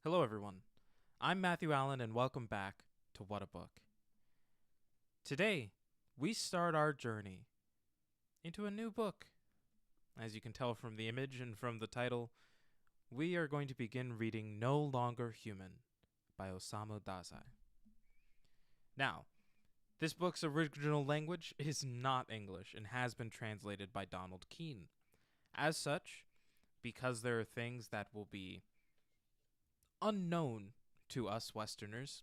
Hello, everyone. I'm Matthew Allen, and welcome back to What a Book. Today, we start our journey into a new book. As you can tell from the image and from the title, we are going to begin reading No Longer Human by Osamu Dazai. Now, this book's original language is not English and has been translated by Donald Keene. As such, because there are things that will be unknown to us Westerners,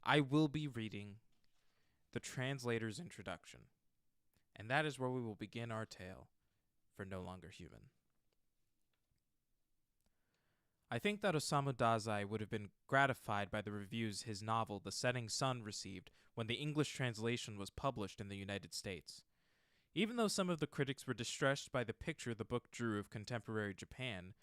I will be reading the translator's introduction, and that is where we will begin our tale for No Longer Human. I think that Osamu Dazai would have been gratified by the reviews his novel The Setting Sun received when the English translation was published in the United States. Even though some of the critics were distressed by the picture the book drew of contemporary Japan,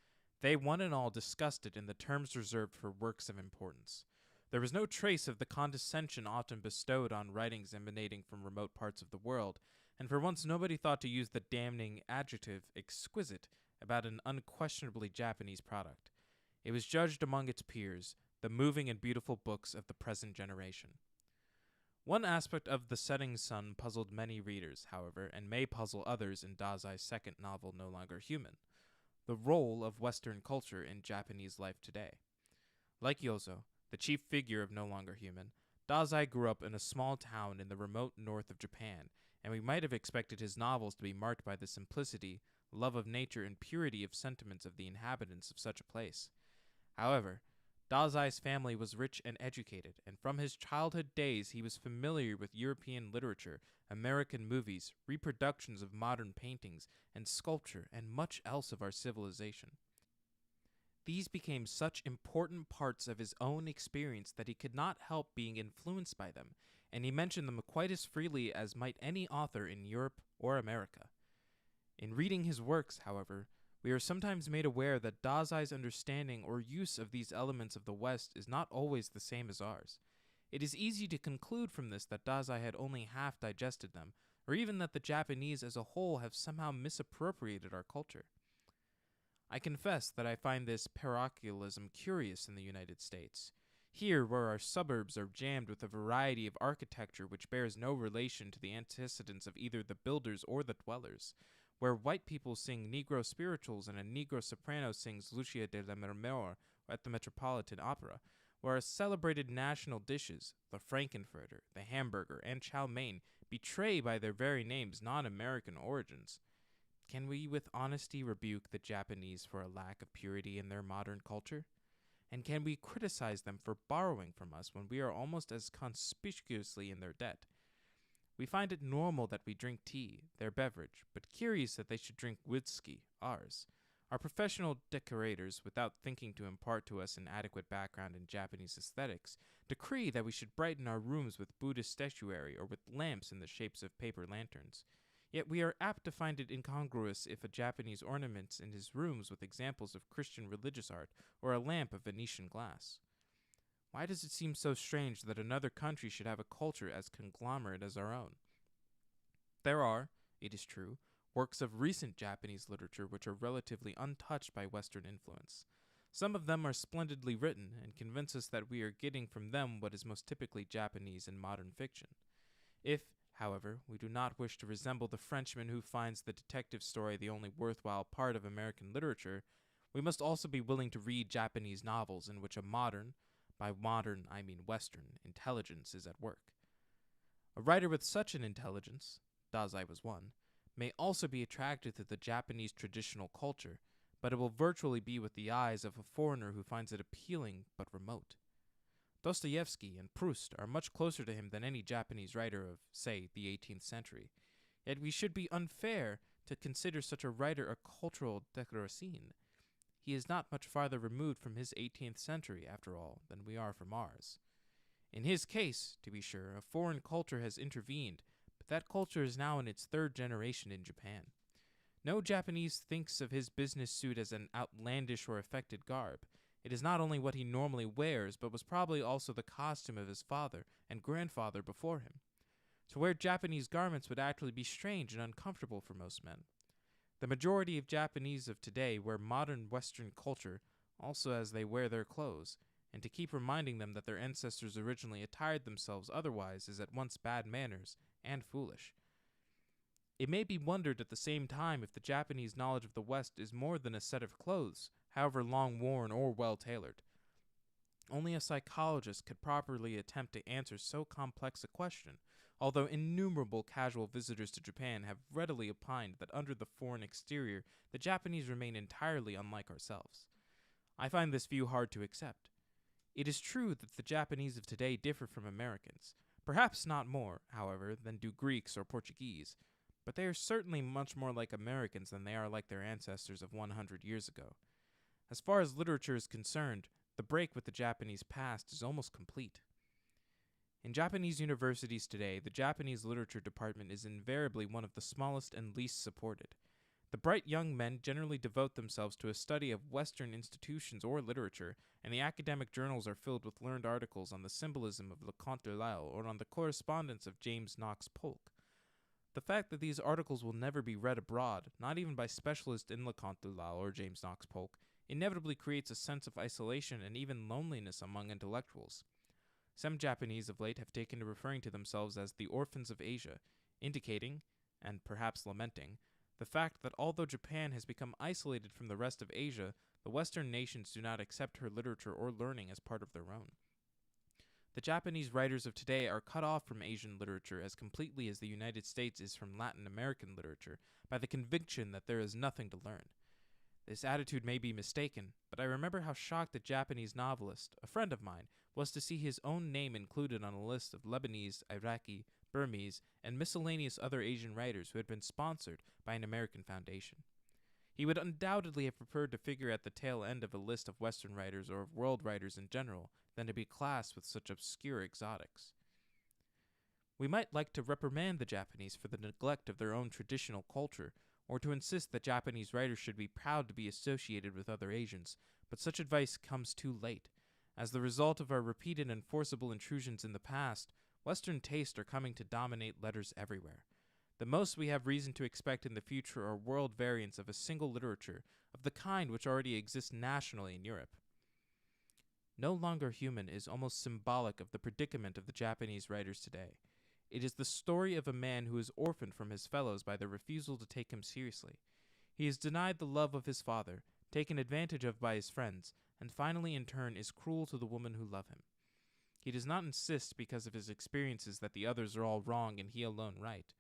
they one and all discussed it in the terms reserved for works of importance. There was no trace of the condescension often bestowed on writings emanating from remote parts of the world, and for once nobody thought to use the damning adjective exquisite about an unquestionably Japanese product. It was judged among its peers, the moving and beautiful books of the present generation. One aspect of The Setting Sun puzzled many readers, however, and may puzzle others in Dazai's second novel, No Longer Human: the role of Western culture in Japanese life today. Like Yozo, the chief figure of No Longer Human, Dazai grew up in a small town in the remote north of Japan, and we might have expected his novels to be marked by the simplicity, love of nature, and purity of sentiments of the inhabitants of such a place. However, Dazai's family was rich and educated, and from his childhood days he was familiar with European literature, American movies, reproductions of modern paintings and sculpture, and much else of our civilization. These became such important parts of his own experience that he could not help being influenced by them, and he mentioned them quite as freely as might any author in Europe or America. In reading his works, however, we are sometimes made aware that Dazai's understanding or use of these elements of the West is not always the same as ours. It is easy to conclude from this that Dazai had only half digested them, or even that the Japanese as a whole have somehow misappropriated our culture. I confess that I find this parochialism curious in the United States. Here, where our suburbs are jammed with a variety of architecture which bears no relation to the antecedents of either the builders or the dwellers, where white people sing Negro spirituals and a Negro soprano sings Lucia de la Mermor at the Metropolitan Opera, where our celebrated national dishes, the Frankenfurter, the hamburger, and chow mein, betray by their very names non-American origins. Can we with honesty rebuke the Japanese for a lack of purity in their modern culture? And can we criticize them for borrowing from us when we are almost as conspicuously in their debt? We find it normal that we drink tea, their beverage, but curious that they should drink whiskey, ours. Our professional decorators, without thinking to impart to us an adequate background in Japanese aesthetics, decree that we should brighten our rooms with Buddhist statuary or with lamps in the shapes of paper lanterns. Yet we are apt to find it incongruous if a Japanese ornaments in his rooms with examples of Christian religious art or a lamp of Venetian glass. Why does it seem so strange that another country should have a culture as conglomerate as our own? There are, it is true, works of recent Japanese literature which are relatively untouched by Western influence. Some of them are splendidly written and convince us that we are getting from them what is most typically Japanese in modern fiction. If, however, we do not wish to resemble the Frenchman who finds the detective story the only worthwhile part of American literature, we must also be willing to read Japanese novels in which a modern, by modern I mean Western, intelligence is at work. A writer with such an intelligence, Dazai was one, may also be attracted to the Japanese traditional culture, but it will virtually be with the eyes of a foreigner who finds it appealing but remote. Dostoevsky and Proust are much closer to him than any Japanese writer of, say, the 18th century. Yet we should be unfair to consider such a writer a cultural décroissant. He is not much farther removed from his 18th century, after all, than we are from ours. In his case, to be sure, a foreign culture has intervened, but that culture is now in its third generation in Japan. No Japanese thinks of his business suit as an outlandish or affected garb. It is not only what he normally wears, but was probably also the costume of his father and grandfather before him. To wear Japanese garments would actually be strange and uncomfortable for most men. The majority of Japanese of today wear modern Western culture also as they wear their clothes, and to keep reminding them that their ancestors originally attired themselves otherwise is at once bad manners and foolish. It may be wondered at the same time if the Japanese knowledge of the West is more than a set of clothes, however long worn or well tailored. Only a psychologist could properly attempt to answer so complex a question, although innumerable casual visitors to Japan have readily opined that under the foreign exterior, the Japanese remain entirely unlike ourselves. I find this view hard to accept. It is true that the Japanese of today differ from Americans, perhaps not more, however, than do Greeks or Portuguese, but they are certainly much more like Americans than they are like their ancestors of 100 years ago. As far as literature is concerned, the break with the Japanese past is almost complete. In Japanese universities today, the Japanese literature department is invariably one of the smallest and least supported. The bright young men generally devote themselves to a study of Western institutions or literature, and the academic journals are filled with learned articles on the symbolism of Le Conte de l'Isle or on the correspondence of James Knox Polk. The fact that these articles will never be read abroad, not even by specialists in Le Conte de l'Isle or James Knox Polk, inevitably creates a sense of isolation and even loneliness among intellectuals. Some Japanese of late have taken to referring to themselves as the orphans of Asia, indicating, and perhaps lamenting, the fact that although Japan has become isolated from the rest of Asia, the Western nations do not accept her literature or learning as part of their own. The Japanese writers of today are cut off from Asian literature as completely as the United States is from Latin American literature by the conviction that there is nothing to learn. This attitude may be mistaken, but I remember how shocked a Japanese novelist, a friend of mine, was to see his own name included on a list of Lebanese, Iraqi, Burmese, and miscellaneous other Asian writers who had been sponsored by an American foundation. He would undoubtedly have preferred to figure at the tail end of a list of Western writers or of world writers in general than to be classed with such obscure exotics. We might like to reprimand the Japanese for the neglect of their own traditional culture, or to insist that Japanese writers should be proud to be associated with other Asians, but such advice comes too late. As the result of our repeated and forcible intrusions in the past, Western tastes are coming to dominate letters everywhere. The most we have reason to expect in the future are world variants of a single literature, of the kind which already exists nationally in Europe. No Longer Human is almost symbolic of the predicament of the Japanese writers today. It is the story of a man who is orphaned from his fellows by their refusal to take him seriously. He is denied the love of his father, taken advantage of by his friends, and finally in turn is cruel to the women who love him. He does not insist because of his experiences that the others are all wrong and he alone right.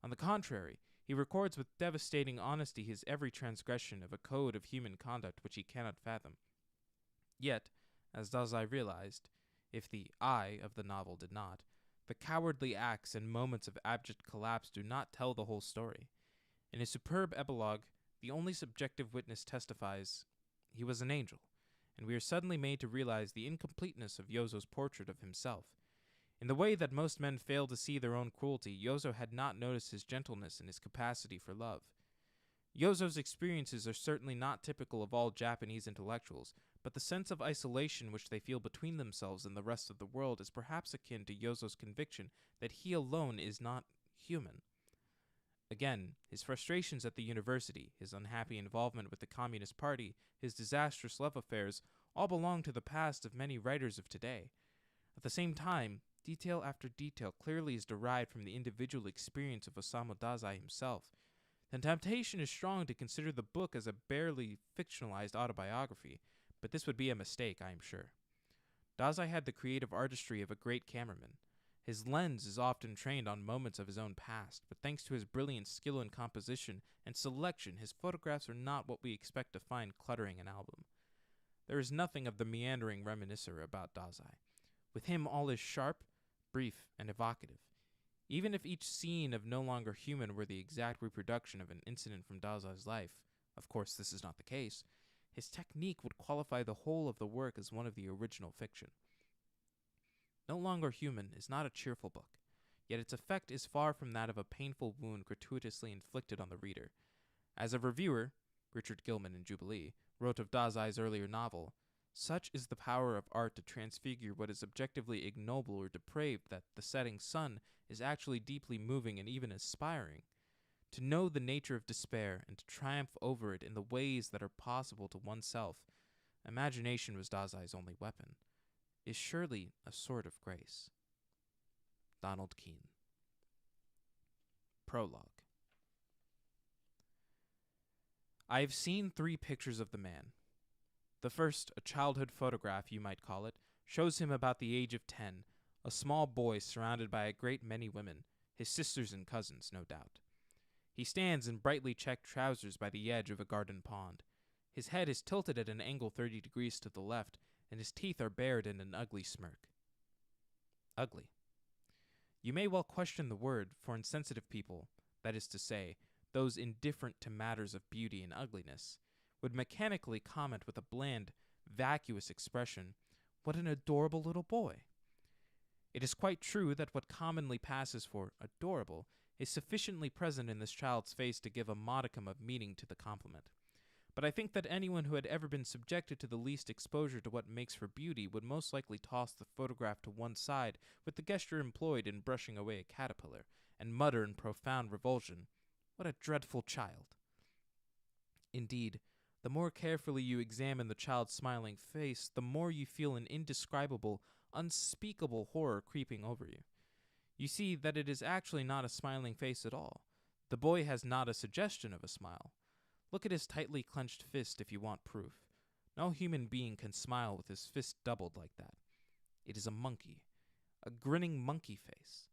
On the contrary, he records with devastating honesty his every transgression of a code of human conduct which he cannot fathom. Yet, as Dazai realized, if the I of the novel did not, the cowardly acts and moments of abject collapse do not tell the whole story. In his superb epilogue, the only subjective witness testifies, "He was an angel," and we are suddenly made to realize the incompleteness of Yozo's portrait of himself. In the way that most men fail to see their own cruelty, Yozo had not noticed his gentleness and his capacity for love. Yozo's experiences are certainly not typical of all Japanese intellectuals, but the sense of isolation which they feel between themselves and the rest of the world is perhaps akin to Yozo's conviction that he alone is not human. Again, his frustrations at the university, his unhappy involvement with the Communist Party, his disastrous love affairs, all belong to the past of many writers of today. At the same time, detail after detail clearly is derived from the individual experience of Osamu Dazai himself. The temptation is strong to consider the book as a barely fictionalized autobiography, but this would be a mistake, I am sure. Dazai had the creative artistry of a great cameraman. His lens is often trained on moments of his own past, but thanks to his brilliant skill in composition and selection, his photographs are not what we expect to find cluttering an album. There is nothing of the meandering reminiscer about Dazai. With him, all is sharp, brief, and evocative. Even if each scene of No Longer Human were the exact reproduction of an incident from Dazai's life, of course this is not the case, his technique would qualify the whole of the work as one of the original fiction. No Longer Human is not a cheerful book, yet its effect is far from that of a painful wound gratuitously inflicted on the reader. As a reviewer, Richard Gilman in Jubilee, wrote of Dazai's earlier novel, "Such is the power of art to transfigure what is objectively ignoble or depraved that the setting sun is actually deeply moving and even inspiring. To know the nature of despair and to triumph over it in the ways that are possible to oneself, imagination was Dazai's only weapon, is surely a sword of grace. Donald Keene. Prologue. I have seen 3 pictures of the man. The first, a childhood photograph you might call it, shows him about the age of 10, a small boy surrounded by a great many women, his sisters and cousins, no doubt. He stands in brightly checked trousers by the edge of a garden pond. His head is tilted at an angle 30 degrees to the left, and his teeth are bared in an ugly smirk. Ugly. You may well question the word, for insensitive people, that is to say, those indifferent to matters of beauty and ugliness, would mechanically comment with a bland, vacuous expression, "What an adorable little boy." It is quite true that what commonly passes for adorable is sufficiently present in this child's face to give a modicum of meaning to the compliment. But I think that anyone who had ever been subjected to the least exposure to what makes for beauty would most likely toss the photograph to one side with the gesture employed in brushing away a caterpillar, and mutter in profound revulsion, "What a dreadful child." Indeed, the more carefully you examine the child's smiling face, the more you feel an indescribable, unspeakable horror creeping over you. You see that it is actually not a smiling face at all. The boy has not a suggestion of a smile. Look at his tightly clenched fist if you want proof. No human being can smile with his fist doubled like that. It is a monkey, a grinning monkey face.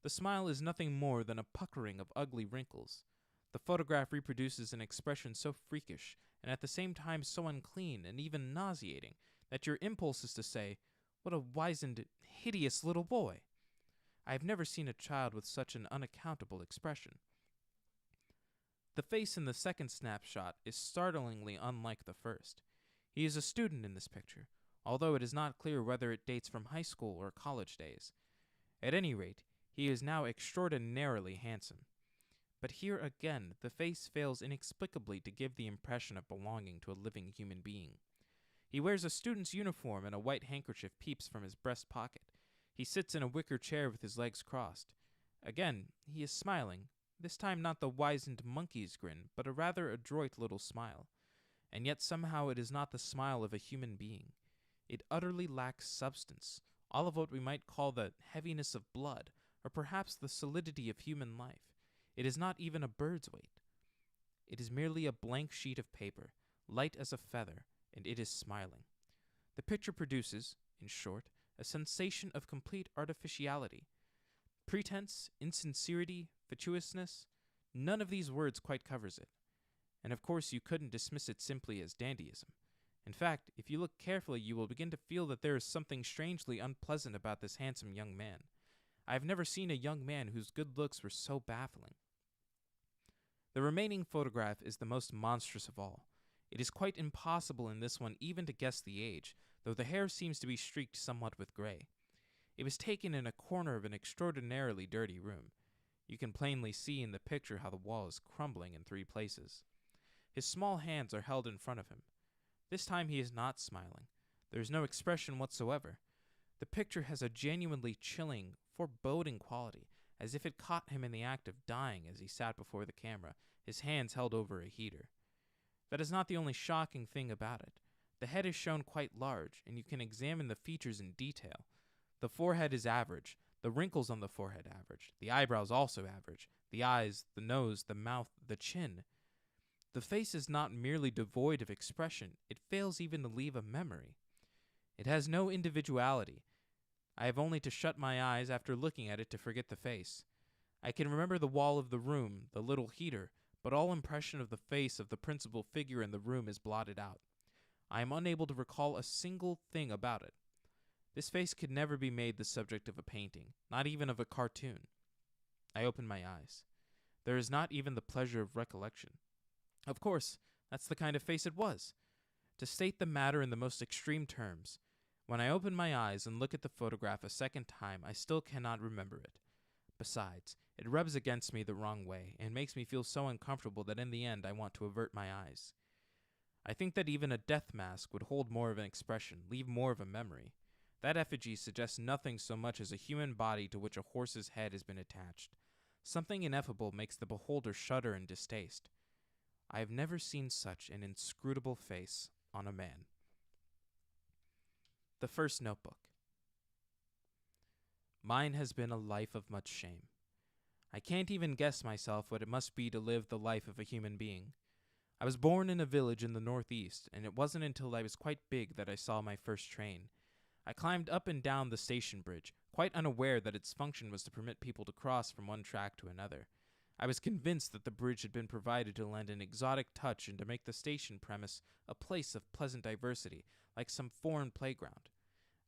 The smile is nothing more than a puckering of ugly wrinkles. The photograph reproduces an expression so freakish, and at the same time so unclean and even nauseating, that your impulse is to say, "What a wizened, hideous little boy." I have never seen a child with such an unaccountable expression. The face in the second snapshot is startlingly unlike the first. He is a student in this picture, although it is not clear whether it dates from high school or college days. At any rate, he is now extraordinarily handsome. But here again, the face fails inexplicably to give the impression of belonging to a living human being. He wears a student's uniform, and a white handkerchief peeps from his breast pocket. He sits in a wicker chair with his legs crossed. Again, he is smiling, this time not the wizened monkey's grin, but a rather adroit little smile. And yet somehow it is not the smile of a human being. It utterly lacks substance, all of what we might call the heaviness of blood, or perhaps the solidity of human life. It is not even a bird's weight. It is merely a blank sheet of paper, light as a feather, and it is smiling. The picture produces, in short, a sensation of complete artificiality. Pretense, insincerity, fatuousness, none of these words quite covers it. And of course you couldn't dismiss it simply as dandyism. In fact, if you look carefully, you will begin to feel that there is something strangely unpleasant about this handsome young man. I have never seen a young man whose good looks were so baffling. The remaining photograph is the most monstrous of all. It is quite impossible in this one even to guess the age, though the hair seems to be streaked somewhat with gray. It was taken in a corner of an extraordinarily dirty room. You can plainly see in the picture how the wall is crumbling in 3 places. His small hands are held in front of him. This time he is not smiling. There is no expression whatsoever. The picture has a genuinely chilling, foreboding quality, as if it caught him in the act of dying as he sat before the camera, his hands held over a heater. That is not the only shocking thing about it. The head is shown quite large, and you can examine the features in detail. The forehead is average, the wrinkles on the forehead average, the eyebrows also average, the eyes, the nose, the mouth, the chin. The face is not merely devoid of expression, it fails even to leave a memory. It has no individuality. I have only to shut my eyes after looking at it to forget the face. I can remember the wall of the room, the little heater, but all impression of the face of the principal figure in the room is blotted out. I am unable to recall a single thing about it. This face could never be made the subject of a painting, not even of a cartoon. I open my eyes. There is not even the pleasure of recollection. Of course, that's the kind of face it was. To state the matter in the most extreme terms, when I open my eyes and look at the photograph a second time, I still cannot remember it. Besides, it rubs against me the wrong way, and makes me feel so uncomfortable that in the end I want to avert my eyes. I think that even a death mask would hold more of an expression, leave more of a memory. That effigy suggests nothing so much as a human body to which a horse's head has been attached. Something ineffable makes the beholder shudder in distaste. I have never seen such an inscrutable face on a man. The first notebook. Mine has been a life of much shame. I can't even guess myself what it must be to live the life of a human being. I was born in a village in the northeast, and it wasn't until I was quite big that I saw my first train. I climbed up and down the station bridge, quite unaware that its function was to permit people to cross from one track to another. I was convinced that the bridge had been provided to lend an exotic touch and to make the station premise a place of pleasant diversity, like some foreign playground.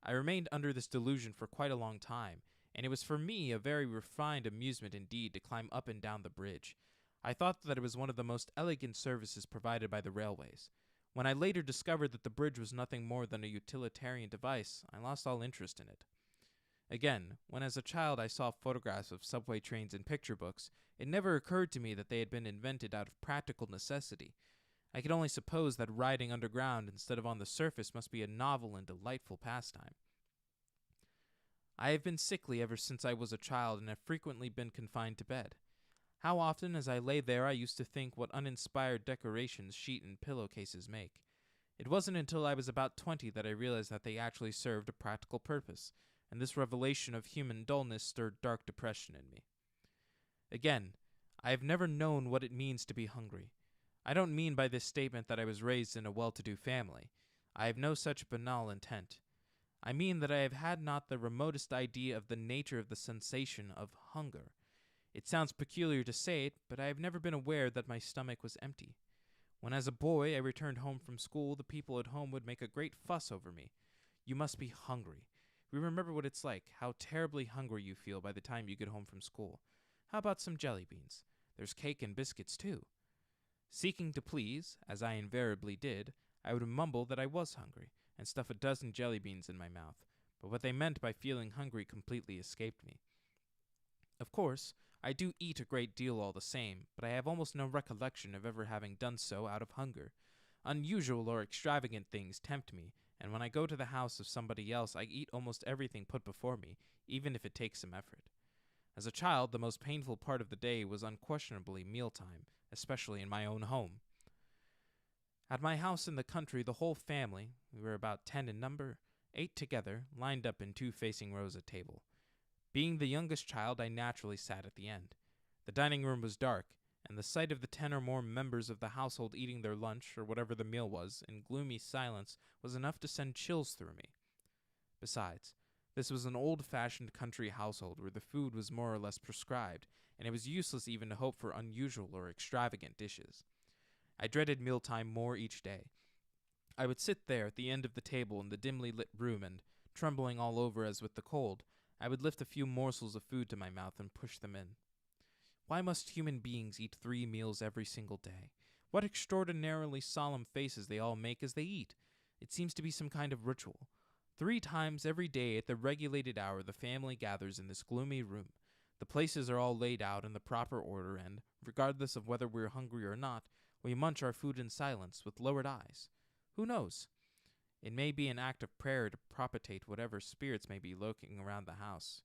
I remained under this delusion for quite a long time, and it was for me a very refined amusement indeed to climb up and down the bridge. I thought that it was one of the most elegant services provided by the railways. When I later discovered that the bridge was nothing more than a utilitarian device, I lost all interest in it. Again, when as a child I saw photographs of subway trains in picture books, it never occurred to me that they had been invented out of practical necessity. I could only suppose that riding underground instead of on the surface must be a novel and delightful pastime. I have been sickly ever since I was a child and have frequently been confined to bed. How often as I lay there I used to think what uninspired decorations sheet and pillowcases make. It wasn't until I was about 20 that I realized that they actually served a practical purpose, and this revelation of human dullness stirred dark depression in me. Again, I have never known what it means to be hungry. I don't mean by this statement that I was raised in a well-to-do family. I have no such banal intent. I mean that I have had not the remotest idea of the nature of the sensation of hunger. It sounds peculiar to say it, but I have never been aware that my stomach was empty. When as a boy I returned home from school, the people at home would make a great fuss over me. You must be hungry. We remember what it's like, how terribly hungry you feel by the time you get home from school. How about some jelly beans? There's cake and biscuits, too. Seeking to please, as I invariably did, I would mumble that I was hungry, and stuff a dozen jelly beans in my mouth, but what they meant by feeling hungry completely escaped me. Of course, I do eat a great deal all the same, but I have almost no recollection of ever having done so out of hunger. Unusual or extravagant things tempt me, and when I go to the house of somebody else I eat almost everything put before me, even if it takes some effort. As a child, the most painful part of the day was unquestionably mealtime, especially in my own home. At my house in the country, the whole family, we were about 10 in number, ate together, lined up in 2 facing rows at table. Being the youngest child, I naturally sat at the end. The dining room was dark, and the sight of the 10 or more members of the household eating their lunch, or whatever the meal was, in gloomy silence was enough to send chills through me. Besides, this was an old-fashioned country household where the food was more or less prescribed, and it was useless even to hope for unusual or extravagant dishes. I dreaded mealtime more each day. I would sit there at the end of the table in the dimly lit room and, trembling all over as with the cold, I would lift a few morsels of food to my mouth and push them in. Why must human beings eat 3 meals every single day? What extraordinarily solemn faces they all make as they eat! It seems to be some kind of ritual. 3 times every day at the regulated hour the family gathers in this gloomy room. The places are all laid out in the proper order and, regardless of whether we're hungry or not, we munch our food in silence with lowered eyes. Who knows? It may be an act of prayer to propitiate whatever spirits may be lurking around the house.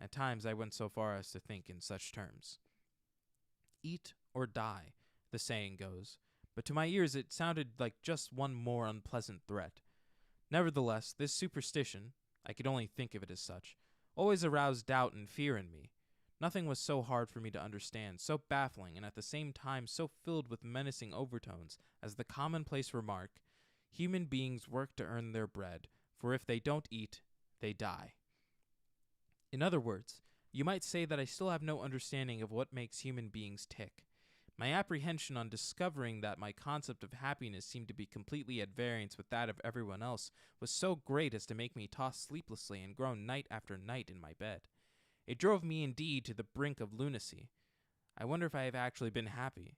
At times I went so far as to think in such terms. Eat or die, the saying goes, but to my ears it sounded like just one more unpleasant threat. Nevertheless, this superstition, I could only think of it as such, always aroused doubt and fear in me. Nothing was so hard for me to understand, so baffling, and at the same time so filled with menacing overtones as the commonplace remark, "Human beings work to earn their bread, for if they don't eat, they die." In other words, you might say that I still have no understanding of what makes human beings tick. My apprehension on discovering that my concept of happiness seemed to be completely at variance with that of everyone else was so great as to make me toss sleeplessly and groan night after night in my bed. It drove me indeed to the brink of lunacy. I wonder if I have actually been happy.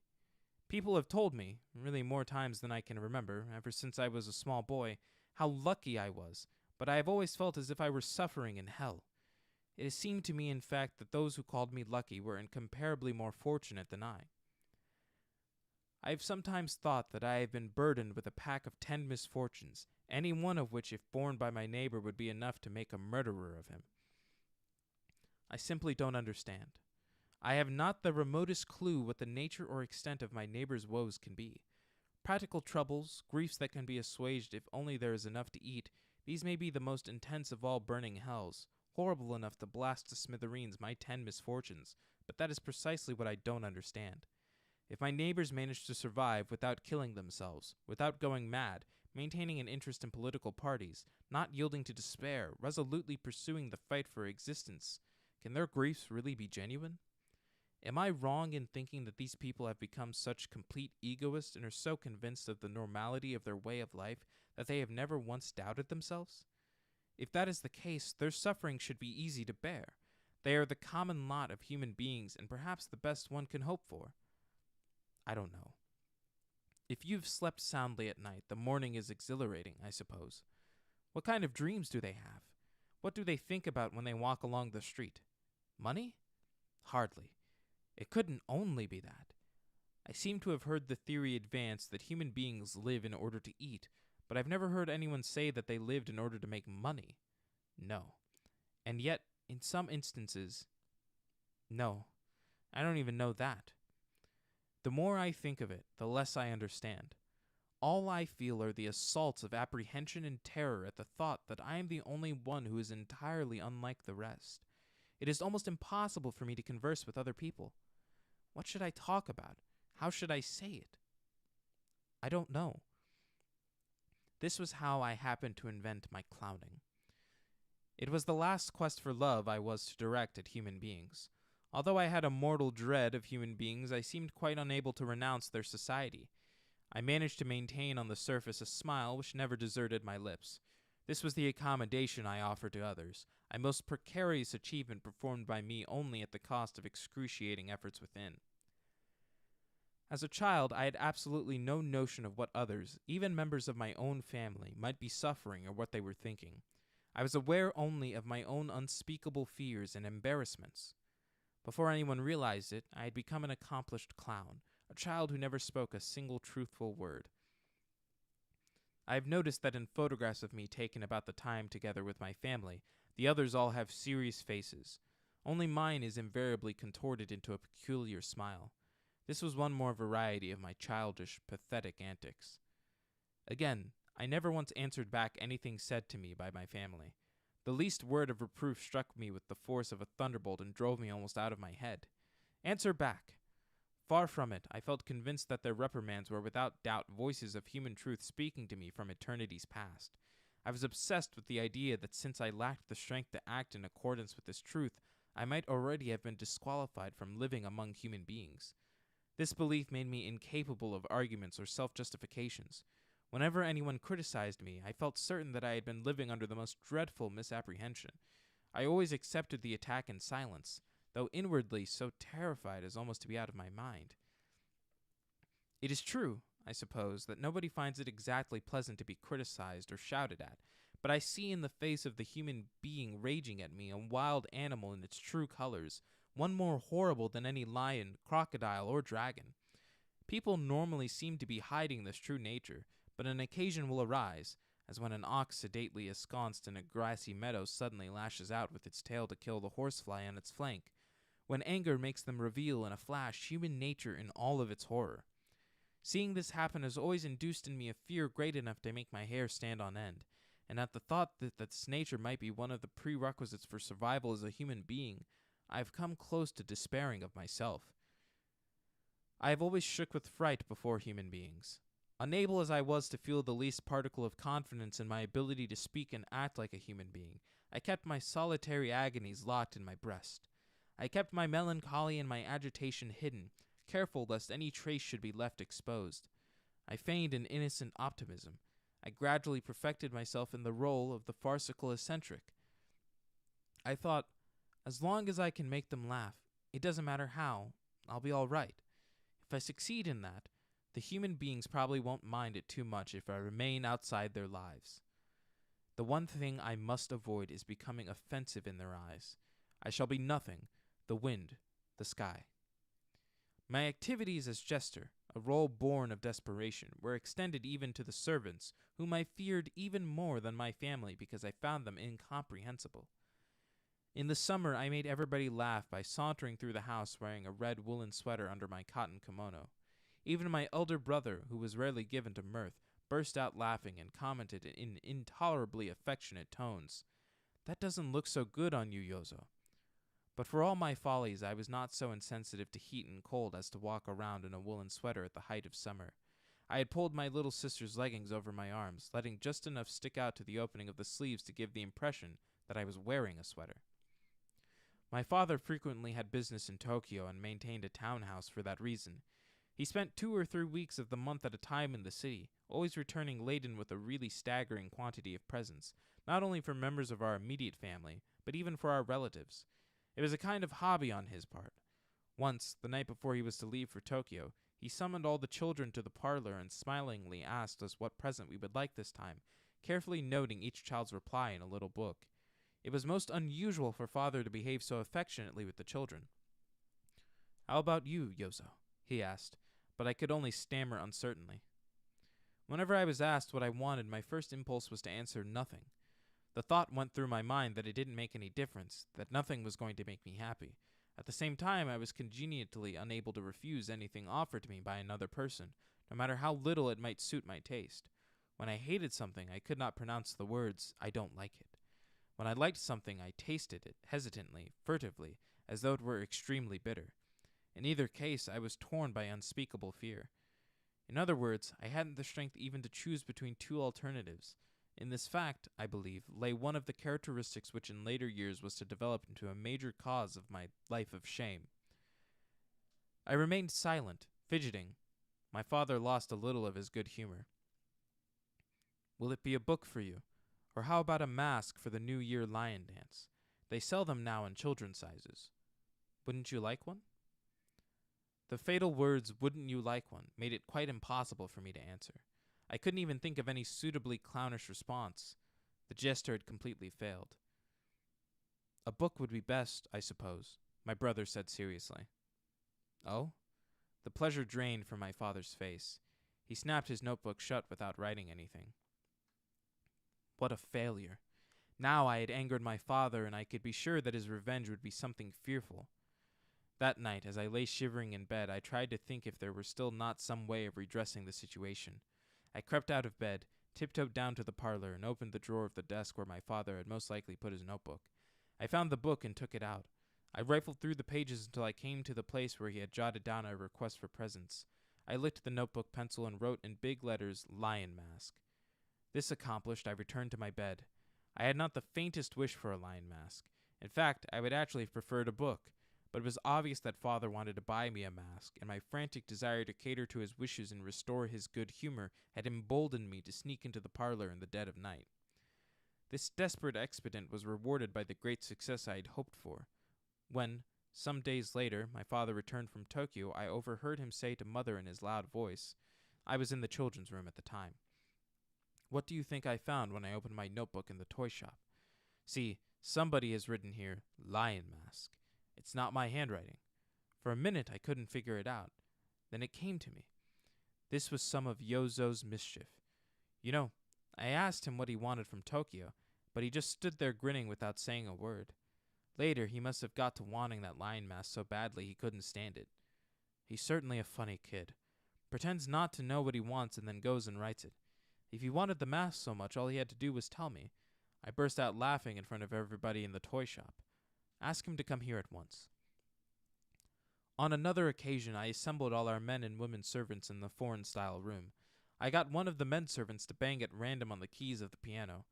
People have told me, really more times than I can remember, ever since I was a small boy, how lucky I was, but I have always felt as if I were suffering in hell. It has seemed to me, in fact, that those who called me lucky were incomparably more fortunate than I. I have sometimes thought that I have been burdened with a pack of 10 misfortunes, any one of which, if borne by my neighbor, would be enough to make a murderer of him. I simply don't understand. I have not the remotest clue what the nature or extent of my neighbor's woes can be. Practical troubles, griefs that can be assuaged if only there is enough to eat, These may be the most intense of all burning hells, horrible enough to blast to smithereens my 10 misfortunes, but that is precisely what I don't understand. If my neighbors manage to survive without killing themselves, without going mad, maintaining an interest in political parties, not yielding to despair, resolutely pursuing the fight for existence, can their griefs really be genuine? Am I wrong in thinking that these people have become such complete egoists and are so convinced of the normality of their way of life that they have never once doubted themselves? If that is the case, their suffering should be easy to bear. They are the common lot of human beings and perhaps the best one can hope for. I don't know. If you've slept soundly at night, the morning is exhilarating, I suppose. What kind of dreams do they have? What do they think about when they walk along the street? Money? Hardly. It couldn't only be that. I seem to have heard the theory advanced that human beings live in order to eat, but I've never heard anyone say that they lived in order to make money. No. And yet, in some instances, no. I don't even know that. The more I think of it, the less I understand. All I feel are the assaults of apprehension and terror at the thought that I am the only one who is entirely unlike the rest. It is almost impossible for me to converse with other people. What should I talk about? How should I say it? I don't know. This was how I happened to invent my clowning. It was the last quest for love I was to direct at human beings. Although I had a mortal dread of human beings, I seemed quite unable to renounce their society. I managed to maintain on the surface a smile which never deserted my lips. This was the accommodation I offered to others, a most precarious achievement performed by me only at the cost of excruciating efforts within. As a child, I had absolutely no notion of what others, even members of my own family, might be suffering or what they were thinking. I was aware only of my own unspeakable fears and embarrassments. Before anyone realized it, I had become an accomplished clown, a child who never spoke a single truthful word. I have noticed that in photographs of me taken about the time together with my family, the others all have serious faces. Only mine is invariably contorted into a peculiar smile. This was one more variety of my childish, pathetic antics. Again, I never once answered back anything said to me by my family. The least word of reproof struck me with the force of a thunderbolt and drove me almost out of my head. Answer back! Far from it, I felt convinced that their reprimands were without doubt voices of human truth speaking to me from eternity's past. I was obsessed with the idea that since I lacked the strength to act in accordance with this truth, I might already have been disqualified from living among human beings. This belief made me incapable of arguments or self-justifications. Whenever anyone criticized me, I felt certain that I had been living under the most dreadful misapprehension. I always accepted the attack in silence, though inwardly so terrified as almost to be out of my mind. It is true, I suppose, that nobody finds it exactly pleasant to be criticized or shouted at, but I see in the face of the human being raging at me a wild animal in its true colors, one more horrible than any lion, crocodile, or dragon. People normally seem to be hiding this true nature, but an occasion will arise, as when an ox sedately ensconced in a grassy meadow suddenly lashes out with its tail to kill the horsefly on its flank, when anger makes them reveal in a flash human nature in all of its horror. Seeing this happen has always induced in me a fear great enough to make my hair stand on end, and at the thought that this nature might be one of the prerequisites for survival as a human being, I have come close to despairing of myself. I have always shook with fright before human beings. Unable as I was to feel the least particle of confidence in my ability to speak and act like a human being, I kept my solitary agonies locked in my breast. I kept my melancholy and my agitation hidden, careful lest any trace should be left exposed. I feigned an innocent optimism. I gradually perfected myself in the role of the farcical eccentric. I thought, as long as I can make them laugh, it doesn't matter how, I'll be all right. If I succeed in that, the human beings probably won't mind it too much if I remain outside their lives. The one thing I must avoid is becoming offensive in their eyes. I shall be nothing, the wind, the sky. My activities as jester, a role born of desperation, were extended even to the servants, whom I feared even more than my family because I found them incomprehensible. In the summer, I made everybody laugh by sauntering through the house wearing a red woolen sweater under my cotton kimono. Even my elder brother, who was rarely given to mirth, burst out laughing and commented in intolerably affectionate tones, "That doesn't look so good on you, Yozo." But for all my follies, I was not so insensitive to heat and cold as to walk around in a woolen sweater at the height of summer. I had pulled my little sister's leggings over my arms, letting just enough stick out to the opening of the sleeves to give the impression that I was wearing a sweater. My father frequently had business in Tokyo and maintained a townhouse for that reason. He spent 2 or 3 weeks of the month at a time in the city, always returning laden with a really staggering quantity of presents, not only for members of our immediate family, but even for our relatives. It was a kind of hobby on his part. Once, the night before he was to leave for Tokyo, he summoned all the children to the parlor and smilingly asked us what present we would like this time, carefully noting each child's reply in a little book. It was most unusual for father to behave so affectionately with the children. "How about you, Yozo?" he asked, but I could only stammer uncertainly. Whenever I was asked what I wanted, my first impulse was to answer nothing. The thought went through my mind that it didn't make any difference, that nothing was going to make me happy. At the same time, I was congenially unable to refuse anything offered to me by another person, no matter how little it might suit my taste. When I hated something, I could not pronounce the words, "I don't like it." When I liked something, I tasted it, hesitantly, furtively, as though it were extremely bitter. In either case, I was torn by unspeakable fear. In other words, I hadn't the strength even to choose between two alternatives. In this fact, I believe, lay one of the characteristics which in later years was to develop into a major cause of my life of shame. I remained silent, fidgeting. My father lost a little of his good humor. "Will it be a book for you? Or how about a mask for the New Year lion dance? They sell them now in children's sizes. Wouldn't you like one?" The fatal words, "wouldn't you like one," made it quite impossible for me to answer. I couldn't even think of any suitably clownish response. The gesture had completely failed. "A book would be best, I suppose," my brother said seriously. "Oh?" The pleasure drained from my father's face. He snapped his notebook shut without writing anything. What a failure. Now I had angered my father, and I could be sure that his revenge would be something fearful. That night, as I lay shivering in bed, I tried to think if there were still not some way of redressing the situation. I crept out of bed, tiptoed down to the parlor, and opened the drawer of the desk where my father had most likely put his notebook. I found the book and took it out. I rifled through the pages until I came to the place where he had jotted down a request for presents. I licked the notebook pencil and wrote in big letters, "Lion Mask." This accomplished, I returned to my bed. I had not the faintest wish for a lion mask. In fact, I would actually have preferred a book, but it was obvious that father wanted to buy me a mask, and my frantic desire to cater to his wishes and restore his good humor had emboldened me to sneak into the parlor in the dead of night. This desperate expedient was rewarded by the great success I had hoped for. When, some days later, my father returned from Tokyo, I overheard him say to mother in his loud voice, I was in the children's room at the time, "What do you think I found when I opened my notebook in the toy shop? See, somebody has written here, 'Lion Mask.' It's not my handwriting. For a minute I couldn't figure it out. Then it came to me. This was some of Yozo's mischief. You know, I asked him what he wanted from Tokyo, but he just stood there grinning without saying a word. Later, he must have got to wanting that lion mask so badly he couldn't stand it. He's certainly a funny kid. Pretends not to know what he wants and then goes and writes it. If he wanted the mask so much, all he had to do was tell me. I burst out laughing in front of everybody in the toy shop. Ask him to come here at once." On another occasion, I assembled all our men and women servants in the foreign-style room. I got one of the men servants to bang at random on the keys of the piano.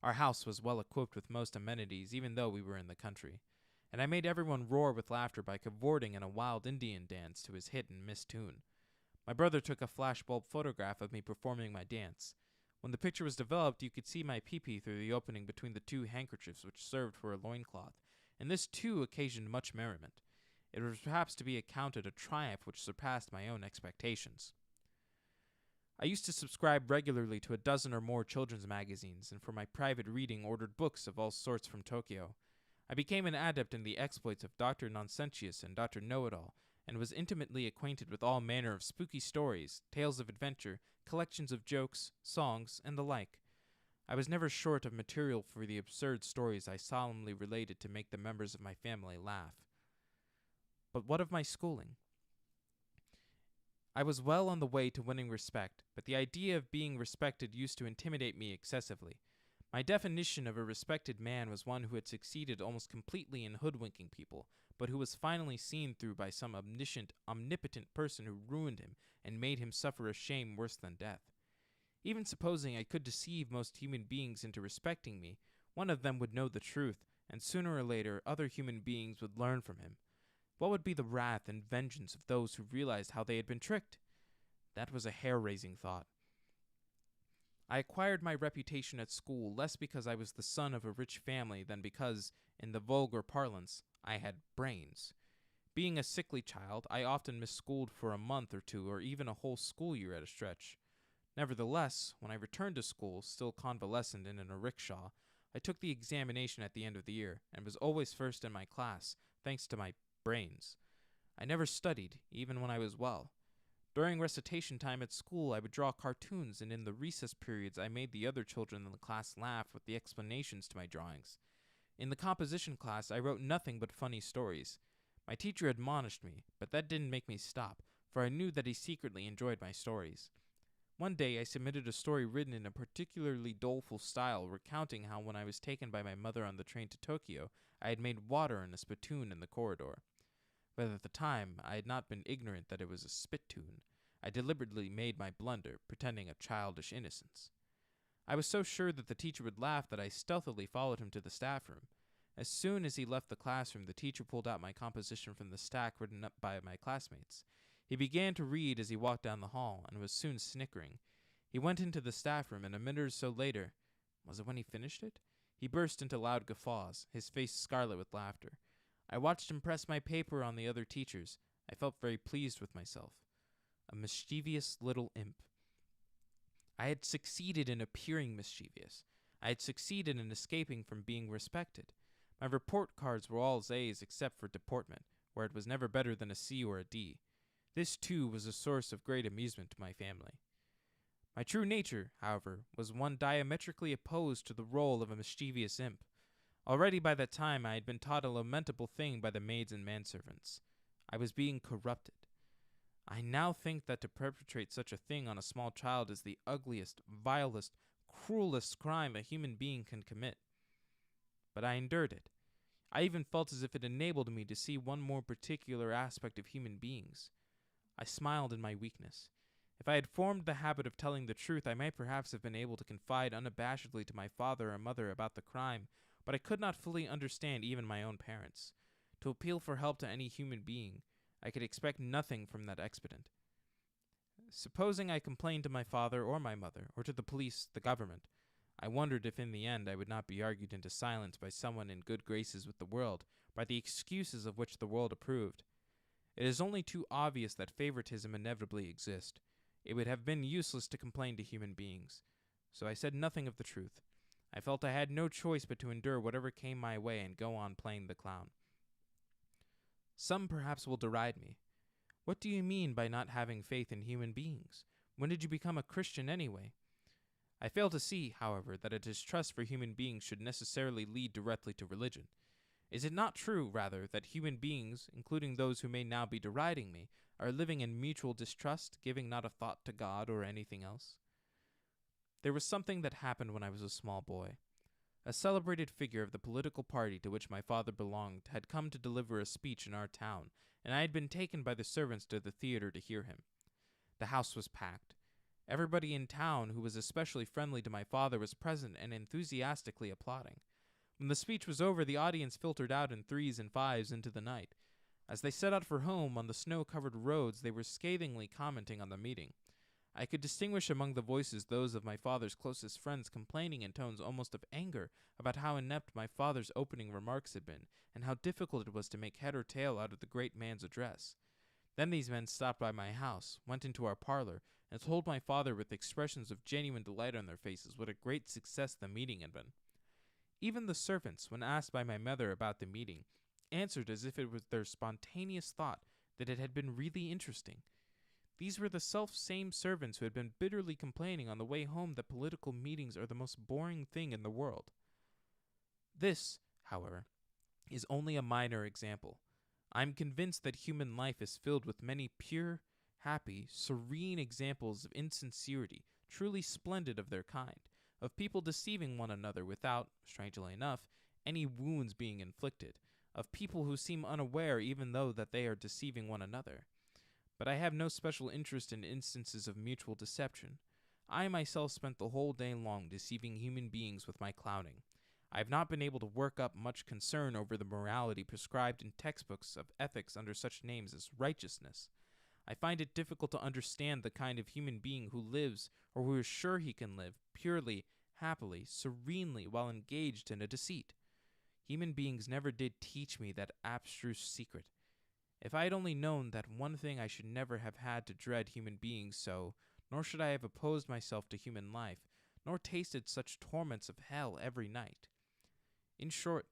Our house was well equipped with most amenities, even though we were in the country. And I made everyone roar with laughter by cavorting in a wild Indian dance to his hit-and-miss tune. My brother took a flashbulb photograph of me performing my dance. When the picture was developed, you could see my pee-pee through the opening between the two handkerchiefs which served for a loincloth, and this too occasioned much merriment. It was perhaps to be accounted a triumph which surpassed my own expectations. I used to subscribe regularly to a dozen or more children's magazines, and for my private reading ordered books of all sorts from Tokyo. I became an adept in the exploits of Dr. Nonsentius and Dr. Know-It-All, and was intimately acquainted with all manner of spooky stories, tales of adventure, collections of jokes, songs, and the like. I was never short of material for the absurd stories I solemnly related to make the members of my family laugh. But what of my schooling? I was well on the way to winning respect, but the idea of being respected used to intimidate me excessively. My definition of a respected man was one who had succeeded almost completely in hoodwinking people, but who was finally seen through by some omnipotent person who ruined him and made him suffer a shame worse than death. Even supposing I could deceive most human beings into respecting me, one of them would know the truth, and sooner or later other human beings would learn from him. What would be the wrath and vengeance of those who realized how they had been tricked? That was a hair-raising thought. I acquired my reputation at school less because I was the son of a rich family than because, in the vulgar parlance, I had brains. Being a sickly child, I often missed school for a month or two or even a whole school year at a stretch. Nevertheless, when I returned to school, still convalescent and in a rickshaw, I took the examination at the end of the year and was always first in my class, thanks to my brains. I never studied, even when I was well. During recitation time at school, I would draw cartoons, and in the recess periods I made the other children in the class laugh with the explanations to my drawings. In the composition class, I wrote nothing but funny stories. My teacher admonished me, but that didn't make me stop, for I knew that he secretly enjoyed my stories. One day I submitted a story written in a particularly doleful style, recounting how when I was taken by my mother on the train to Tokyo, I had made water in a spittoon in the corridor. But at the time, I had not been ignorant that it was a spittoon. I deliberately made my blunder, pretending a childish innocence. I was so sure that the teacher would laugh that I stealthily followed him to the staff room. As soon as he left the classroom, the teacher pulled out my composition from the stack written up by my classmates. He began to read as he walked down the hall, and was soon snickering. He went into the staff room, and a minute or so later, was it when he finished it? He burst into loud guffaws, his face scarlet with laughter. I watched him press my paper on the other teachers. I felt very pleased with myself. A mischievous little imp. I had succeeded in appearing mischievous. I had succeeded in escaping from being respected. My report cards were all A's except for deportment, where it was never better than a C or a D. This, too, was a source of great amusement to my family. My true nature, however, was one diametrically opposed to the role of a mischievous imp. Already by that time I had been taught a lamentable thing by the maids and manservants. I was being corrupted. I now think that to perpetrate such a thing on a small child is the ugliest, vilest, cruelest crime a human being can commit. But I endured it. I even felt as if it enabled me to see one more particular aspect of human beings. I smiled in my weakness. If I had formed the habit of telling the truth, I might perhaps have been able to confide unabashedly to my father or mother about the crime, but I could not fully understand even my own parents. To appeal for help to any human being, I could expect nothing from that expedient. Supposing I complained to my father or my mother, or to the police, the government, I wondered if in the end I would not be argued into silence by someone in good graces with the world, by the excuses of which the world approved. It is only too obvious that favoritism inevitably exists. It would have been useless to complain to human beings. So I said nothing of the truth. I felt I had no choice but to endure whatever came my way and go on playing the clown. Some perhaps will deride me. What do you mean by not having faith in human beings? When did you become a Christian anyway? I fail to see, however, that a distrust for human beings should necessarily lead directly to religion. Is it not true, rather, that human beings, including those who may now be deriding me, are living in mutual distrust, giving not a thought to God or anything else? There was something that happened when I was a small boy. A celebrated figure of the political party to which my father belonged had come to deliver a speech in our town, and I had been taken by the servants to the theater to hear him. The house was packed. Everybody in town who was especially friendly to my father was present and enthusiastically applauding. When the speech was over, the audience filtered out in threes and fives into the night. As they set out for home on the snow-covered roads, they were scathingly commenting on the meeting. I could distinguish among the voices those of my father's closest friends complaining in tones almost of anger about how inept my father's opening remarks had been, and how difficult it was to make head or tail out of the great man's address. Then these men stopped by my house, went into our parlor, and told my father with expressions of genuine delight on their faces what a great success the meeting had been. Even the servants, when asked by my mother about the meeting, answered as if it was their spontaneous thought that it had been really interesting. These were the self-same servants who had been bitterly complaining on the way home that political meetings are the most boring thing in the world. This, however, is only a minor example. I am convinced that human life is filled with many pure happy, serene examples of insincerity, truly splendid of their kind, of people deceiving one another without, strangely enough, any wounds being inflicted, of people who seem unaware even though that they are deceiving one another. But I have no special interest in instances of mutual deception. I myself spent the whole day long deceiving human beings with my clowning. I have not been able to work up much concern over the morality prescribed in textbooks of ethics under such names as righteousness. I find it difficult to understand the kind of human being who lives, or who is sure he can live, purely, happily, serenely, while engaged in a deceit. Human beings never did teach me that abstruse secret. If I had only known that one thing, I should never have had to dread human beings so, nor should I have opposed myself to human life, nor tasted such torments of hell every night. In short,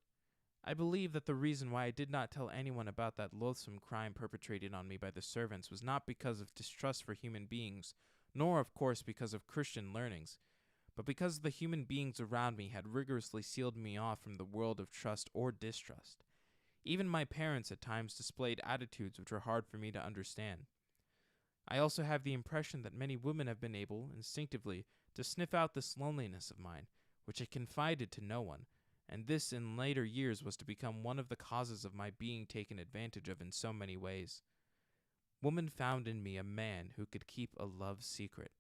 I believe that the reason why I did not tell anyone about that loathsome crime perpetrated on me by the servants was not because of distrust for human beings, nor, of course, because of Christian learnings, but because the human beings around me had rigorously sealed me off from the world of trust or distrust. Even my parents at times displayed attitudes which were hard for me to understand. I also have the impression that many women have been able, instinctively, to sniff out this loneliness of mine, which I confided to no one, and this in later years was to become one of the causes of my being taken advantage of in so many ways. Woman found in me a man who could keep a love secret.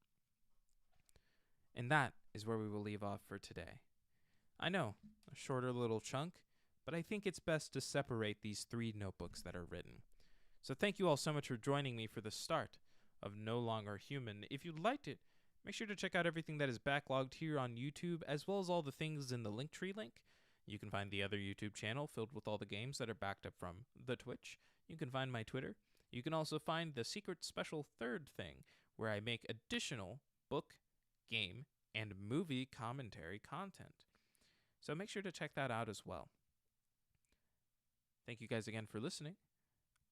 And that is where we will leave off for today. I know, a shorter little chunk, but I think it's best to separate these 3 notebooks that are written. So thank you all so much for joining me for the start of No Longer Human. If you liked it, make sure to check out everything that is backlogged here on YouTube, as well as all the things in the Linktree link. You can find the other YouTube channel filled with all the games that are backed up from the Twitch. You can find my Twitter. You can also find the secret special 3rd thing, where I make additional book, game, and movie commentary content. So make sure to check that out as well. Thank you guys again for listening.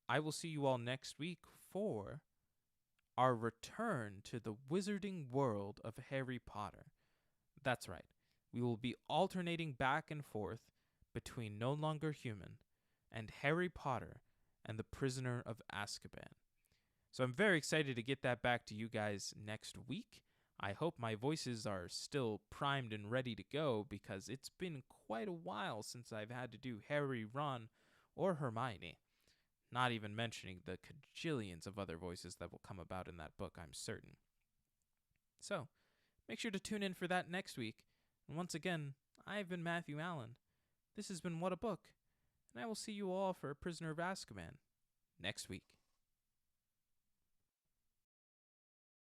I will see you all next week for our return to the wizarding world of Harry Potter. That's right. We will be alternating back and forth between No Longer Human and Harry Potter and the Prisoner of Azkaban. So I'm very excited to get that back to you guys next week. I hope my voices are still primed and ready to go, because it's been quite a while since I've had to do Harry, Ron, or Hermione. Not even mentioning the cajillions of other voices that will come about in that book, I'm certain. So, make sure to tune in for that next week. And once again, I've been Matthew Allen. This has been What a Book, and I will see you all for Prisoner of Azkaban next week.